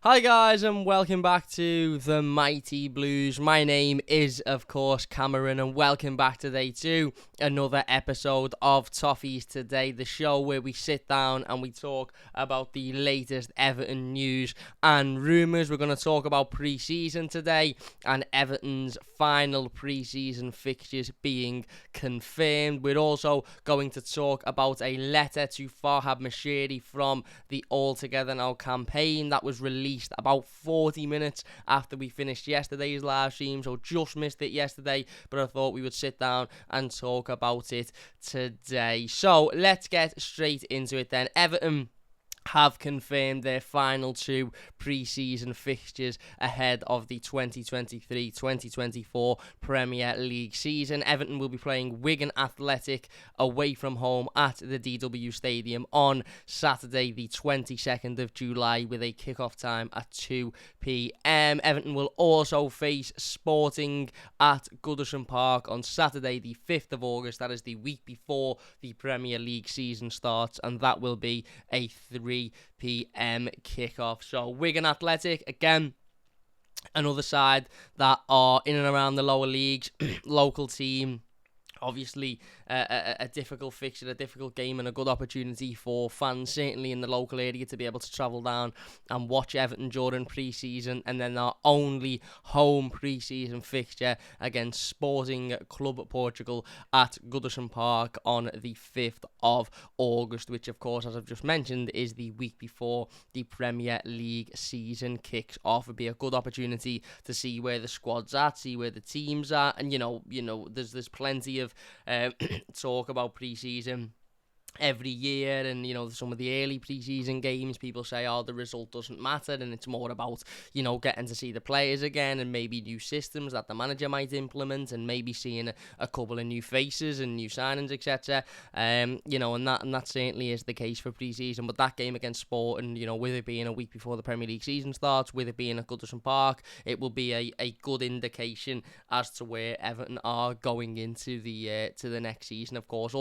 Hi guys and welcome back to the Mighty Blues. My name is of course Cameron and welcome back today to another episode of Toffees Today, the show where we sit down and we talk about the latest Everton news and rumours. We're going to talk about pre-season today and Everton's final pre-season fixtures being confirmed. We're also going to talk about a letter to Farhad Moshiri from the All Together Now campaign that was released about 40 minutes after we finished yesterday's live stream, so just missed it yesterday, but I thought we would sit down and talk about it today. So let's get straight into it then. Everton have confirmed their final two pre-season fixtures ahead of the 2023-2024 Premier League season. Everton will be playing Wigan Athletic away from home at the DW Stadium on Saturday the 22nd of July with a kick-off time at 2 p.m. Everton will also face Sporting at Goodison Park on Saturday the 5th of August. That is the week before the Premier League season starts, and that will be a 3 p.m. kickoff. So Wigan Athletic, again, another side that are in and around the lower leagues, local team. Obviously, a difficult fixture, a difficult game, and a good opportunity for fans, certainly in the local area, to be able to travel down and watch Everton during pre-season, and then our only home pre-season fixture against Sporting Club Portugal at Goodison Park on the 5th of August, which, of course, as I've just mentioned, is the week before the Premier League season kicks off. It'd be a good opportunity to see where the squad's at, see where the team's at, and there's plenty of talk about pre-season every year, and some of the early pre-season games, people say, the result doesn't matter, and it's more about getting to see the players again, and maybe new systems that the manager might implement, and maybe seeing a couple of new faces and new signings, etc. And that certainly is the case for pre-season. But that game against Sporting, with it being a week before the Premier League season starts, with it being at Goodison Park, it will be a good indication as to where Everton are going into the next season. Of course,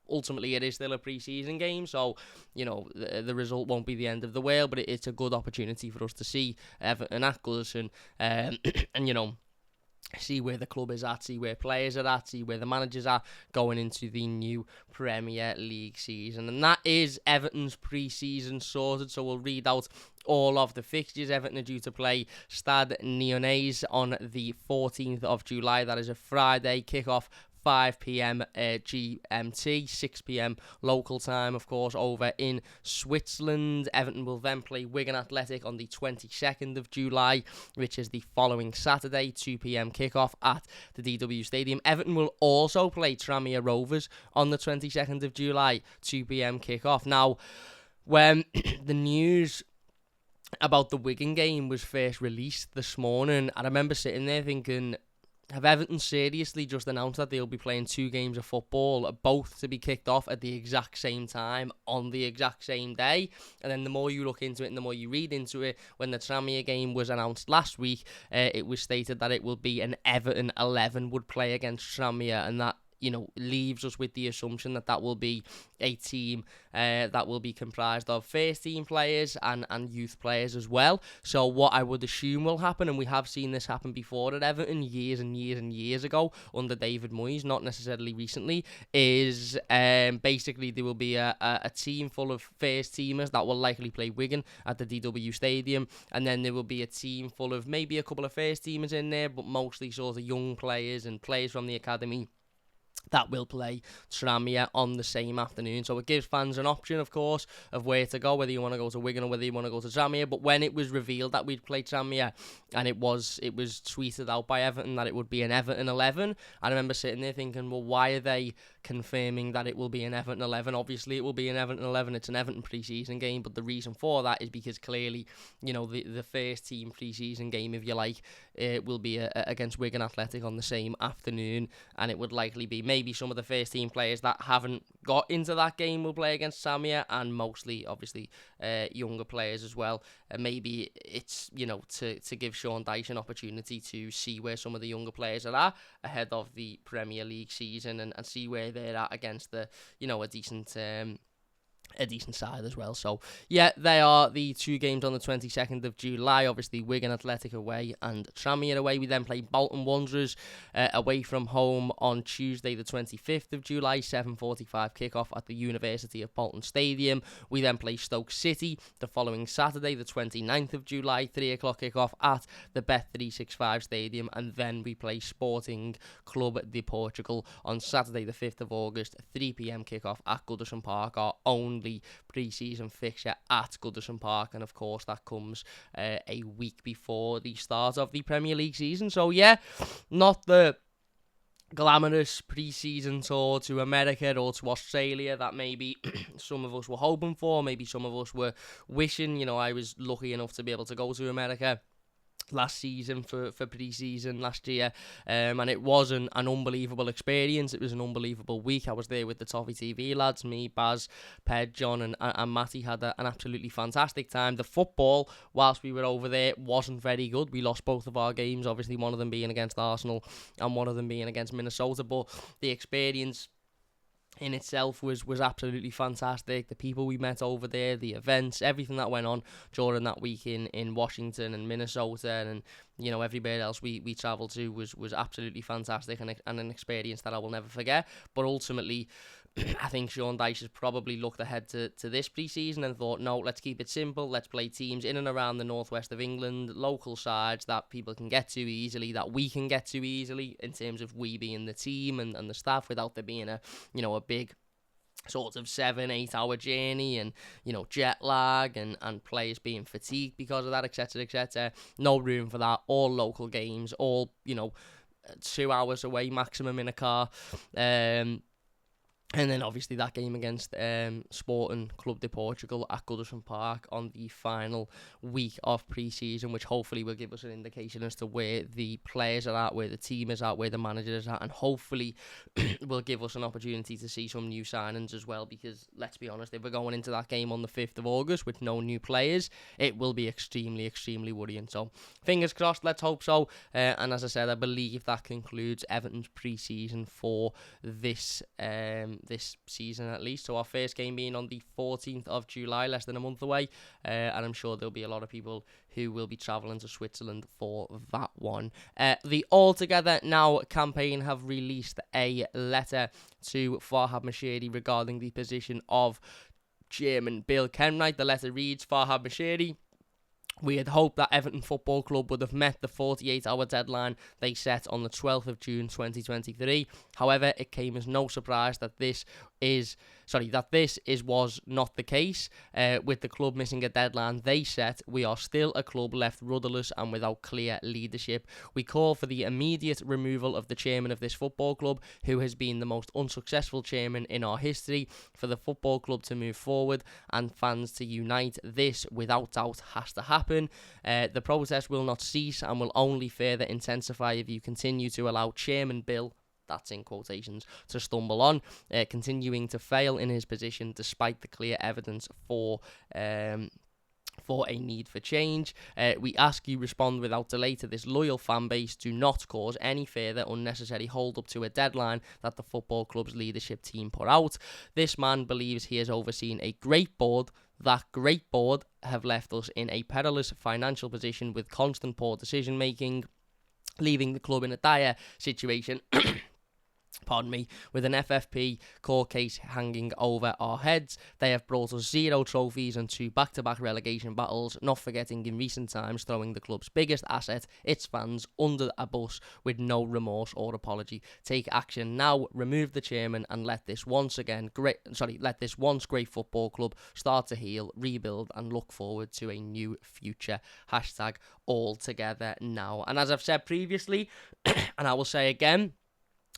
ultimately, it is still a pre-season game, so the result won't be the end of the world, but it's a good opportunity for us to see Everton at Goodison, and see where the club is at, see where players are at, see where the managers are going into the new Premier League season. And that is Everton's pre-season sorted, so we'll read out all of the fixtures. Everton are due to play Stade Lyonnais on the 14th of July. That is a Friday kick-off, 5 p.m. GMT, 6 p.m. local time, of course, over in Switzerland. Everton will then play Wigan Athletic on the 22nd of July, which is the following Saturday, 2 p.m. kickoff at the DW Stadium. Everton will also play Tranmere Rovers on the 22nd of July, 2 p.m. kickoff. Now, when the news about the Wigan game was first released this morning, I remember sitting there thinking, have Everton seriously just announced that they'll be playing two games of football, both to be kicked off at the exact same time, on the exact same day? And then the more you look into it and the more you read into it, when the Tranmere game was announced last week, it was stated that it will be an Everton 11 would play against Tranmere, and that leaves us with the assumption that that will be a team that will be comprised of first team players and youth players as well. So what I would assume will happen, and we have seen this happen before at Everton years and years and years ago under David Moyes, not necessarily recently, is basically there will be a team full of first teamers that will likely play Wigan at the DW Stadium, and then there will be a team full of maybe a couple of first teamers in there, but mostly sort of young players and players from the academy that will play Tranmere on the same afternoon. So it gives fans an option, of course, of where to go, whether you want to go to Wigan or whether you want to go to Tranmere. But when it was revealed that we'd play Tranmere, and it was tweeted out by Everton that it would be an Everton 11, I remember sitting there thinking, well, why are they confirming that it will be an Everton 11? Obviously, it will be an Everton 11. It's an Everton pre-season game, but the reason for that is because clearly, the first team pre-season game, if you like, will be against Wigan Athletic on the same afternoon, and it would likely be maybe some of the first team players that haven't got into that game will play against Tranmere, and mostly, obviously, younger players as well. Maybe it's, to give Sean Dyche an opportunity to see where some of the younger players are at ahead of the Premier League season, and see where they're at against a decent a decent side as well. So, yeah, they are the two games on the 22nd of July. Obviously, Wigan Athletic away and Tranmere away. We then play Bolton Wanderers away from home on Tuesday, the 25th of July, 7:45 kickoff at the University of Bolton Stadium. We then play Stoke City the following Saturday, the 29th of July, 3 o'clock kickoff at the Bet365 Stadium. And then we play Sporting Club de Portugal on Saturday, the 5th of August, 3 p.m. kickoff at Goodison Park, our only pre-season fixture at Goodison Park, and of course that comes a week before the start of the Premier League season. So yeah, not the glamorous pre-season tour to America or to Australia that maybe some of us were hoping for, maybe some of us were wishing. You know, I was lucky enough to be able to go to America last season for pre-season last year, and it was an unbelievable experience. It was an unbelievable week. I was there with the Toffee TV lads, me, Baz, Ped, John and Matty had an absolutely fantastic time. The football, whilst we were over there, wasn't very good. We lost both of our games, obviously one of them being against Arsenal and one of them being against Minnesota, but the experience in itself was absolutely fantastic. The people we met over there, the events, everything that went on during that week in Washington and Minnesota and, you know, everywhere else we travelled to was absolutely fantastic and an experience that I will never forget. But ultimately, I think Sean Dyche has probably looked ahead to this pre-season and thought, no, let's keep it simple. Let's play teams in and around the northwest of England, local sides that people can get to easily, that we can get to easily in terms of we being the team and the staff, without there being a big sort of 7-8 hour journey and, you know, jet lag and players being fatigued because of that, etc, etc. No room for that. All local games, all, you know, 2 hours away maximum in a car. And then obviously that game against Sporting Club de Portugal at Goodison Park on the final week of pre-season, which hopefully will give us an indication as to where the players are at, where the team is at, where the manager is at, and hopefully will give us an opportunity to see some new signings as well, because let's be honest, if we're going into that game on the 5th of August with no new players, it will be extremely, extremely worrying. So fingers crossed, let's hope so. And as I said, I believe that concludes Everton's pre-season for this season at least. So our first game being on the 14th of July, less than a month away, and I'm sure there'll be a lot of people who will be travelling to Switzerland for that one. The All Together Now campaign have released a letter to Farhad Moshiri regarding the position of Chairman Bill Kenwright. The letter reads, Farhad Moshiri, we had hoped that Everton Football Club would have met the 48-hour deadline they set on the 12th of June 2023. However, it came as no surprise that this was not the case. With the club missing a deadline they set, we are still a club left rudderless and without clear leadership. We call for the immediate removal of the chairman of this football club, who has been the most unsuccessful chairman in our history, for the football club to move forward and fans to unite. This, without doubt, has to happen. The protest will not cease and will only further intensify if you continue to allow Chairman Bill, that's in quotations, to stumble on, continuing to fail in his position despite the clear evidence for a need for change. We ask you respond without delay to this loyal fan base. Do not cause any further unnecessary hold up to a deadline that the football club's leadership team put out. This man believes he has overseen a great board. That great board have left us in a perilous financial position with constant poor decision making, leaving the club in a dire situation with an FFP court case hanging over our heads. They have brought us 0 trophies and 2 back-to-back relegation battles, not forgetting in recent times throwing the club's biggest asset, its fans, under a bus with no remorse or apology. Take action now, remove the chairman, and let this once great football club start to heal, rebuild, and look forward to a new future. Hashtag all together now. And as I've said previously, and I will say again,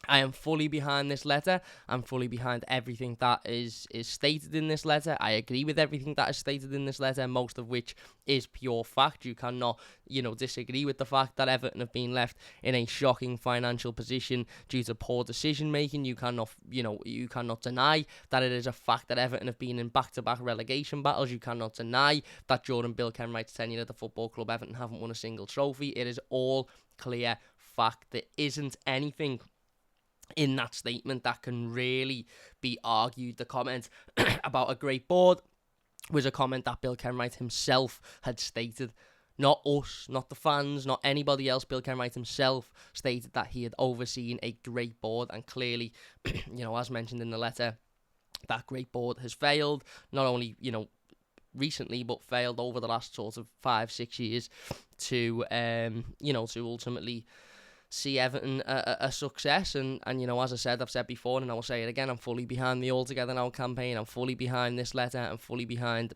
I am fully behind this letter. I'm fully behind everything that is stated in this letter. I agree with everything that is stated in this letter, most of which is pure fact. You cannot, disagree with the fact that Everton have been left in a shocking financial position due to poor decision making. You cannot deny that it is a fact that Everton have been in back-to-back relegation battles. You cannot deny that during Bill Kenwright's tenure at the football club, Everton haven't won a single trophy. It is all clear fact. There isn't anything in that statement that can really be argued. The comment about a great board was a comment that Bill Kenwright himself had stated. Not us, not the fans, not anybody else. Bill Kenwright himself stated that he had overseen a great board, and clearly, as mentioned in the letter, that great board has failed, not only, recently, but failed over the last sort of 5-6 years to ultimately see Everton a success. And as I said, I've said before, and I will say it again, I'm fully behind the All Together Now campaign. I'm fully behind this letter. I'm fully behind,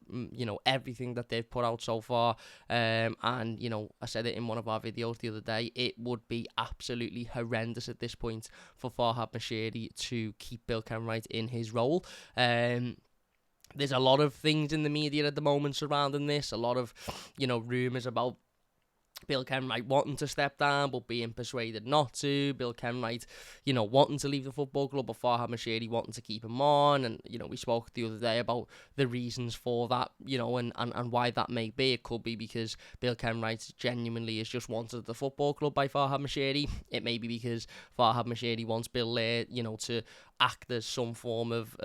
everything that they've put out so far. And, I said it in one of our videos the other day, it would be absolutely horrendous at this point for Farhad Moshiri to keep Bill Kenwright in his role. There's a lot of things in the media at the moment surrounding this, a lot of, rumours about Bill Kenwright wanting to step down but being persuaded not to, Bill Kenwright, wanting to leave the football club, but Farhad Moshiri wanting to keep him on. And, we spoke the other day about the reasons for that, and why that may be. It could be because Bill Kenwright genuinely is just wanted the football club by Farhad Moshiri. It may be because Farhad Moshiri wants Bill there, to act as some form of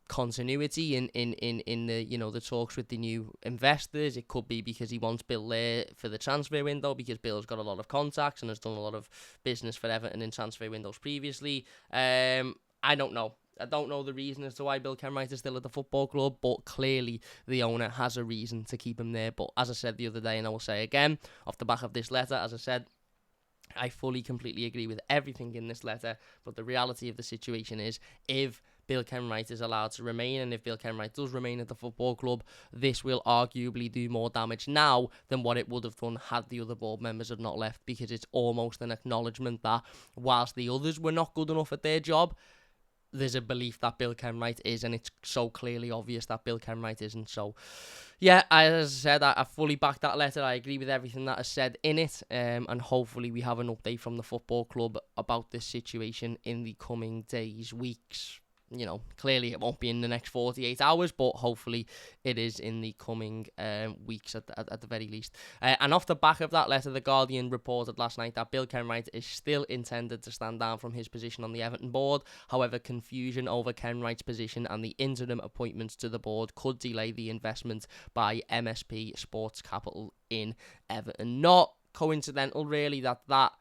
continuity in the the talks with the new investors. It could be because he wants Bill there for the transfer window, because Bill's got a lot of contacts and has done a lot of business for Everton in transfer windows previously. I don't know. I don't know the reason as to why Bill Kenwright is still at the football club, but clearly the owner has a reason to keep him there. But as I said the other day, and I will say again, off the back of this letter, as I said, I fully, completely agree with everything in this letter, but the reality of the situation is, if Bill Kenwright is allowed to remain, and if Bill Kenwright does remain at the football club, this will arguably do more damage now than what it would have done had the other board members had not left, because it's almost an acknowledgement that whilst the others were not good enough at their job, there's a belief that Bill Kenwright is, and it's so clearly obvious that Bill Kenwright isn't. So, yeah, as I said, I fully back that letter. I agree with everything that is said in it, and hopefully we have an update from the football club about this situation in the coming days, weeks. Clearly it won't be in the next 48 hours, but hopefully it is in the coming weeks at the very least. And off the back of that letter, The Guardian reported last night that Bill Kenwright is still intended to stand down from his position on the Everton board. However, confusion over Kenwright's position and the interim appointments to the board could delay the investment by MSP Sports Capital in Everton. Not coincidental, really, that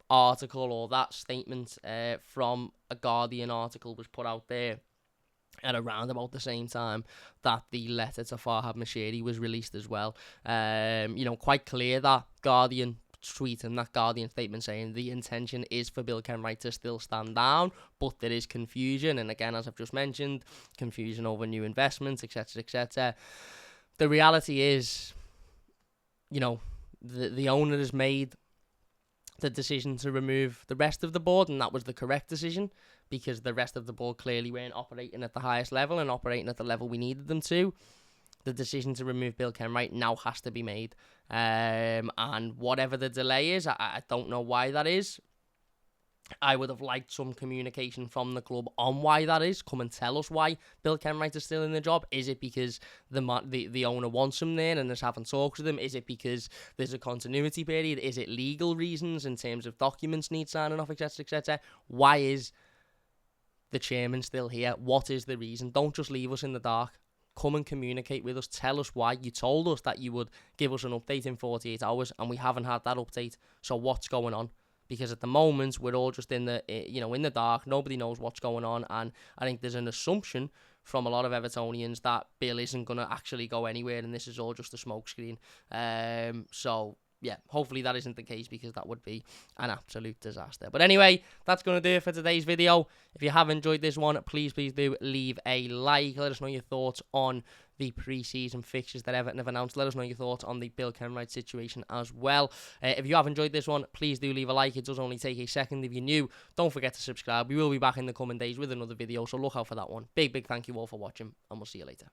article or that statement from a Guardian article was put out there at around about the same time that the letter to Farhad Moshiri was released as well. Quite clear that Guardian tweet and that Guardian statement saying the intention is for Bill Kenwright to still stand down, but there is confusion, and again, as I've just mentioned, confusion over new investments, etc., etc. The reality is, the owner has made the decision to remove the rest of the board, and that was the correct decision, because the rest of the board clearly weren't operating at the highest level and operating at the level we needed them to. The decision to remove Bill Kenwright now has to be made, and whatever the delay is, I don't know why that is. I would have liked some communication from the club on why that is. Come and tell us why Bill Kenwright is still in the job. Is it because the owner wants him there and is having talks with him? Is it because there's a continuity period? Is it legal reasons in terms of documents need signing off, etc., etc.? Why is the chairman still here? What is the reason? Don't just leave us in the dark. Come and communicate with us. Tell us why. You told us that you would give us an update in 48 hours, and we haven't had that update. So what's going on? Because at the moment, we're all just in the dark. Nobody knows what's going on. And I think there's an assumption from a lot of Evertonians that Bill isn't going to actually go anywhere, and this is all just a smokescreen. So, yeah, hopefully that isn't the case, because that would be an absolute disaster. But anyway, that's going to do it for today's video. If you have enjoyed this one, please do leave a like. Let us know your thoughts on the pre-season fixtures that Everton have announced. Let us know your thoughts on the Bill Kenwright situation as well. If you have enjoyed this one, please do leave a like. It does only take a second. If you're new, don't forget to subscribe. We will be back in the coming days with another video, so look out for that one. Big thank you all for watching, and we'll see you later.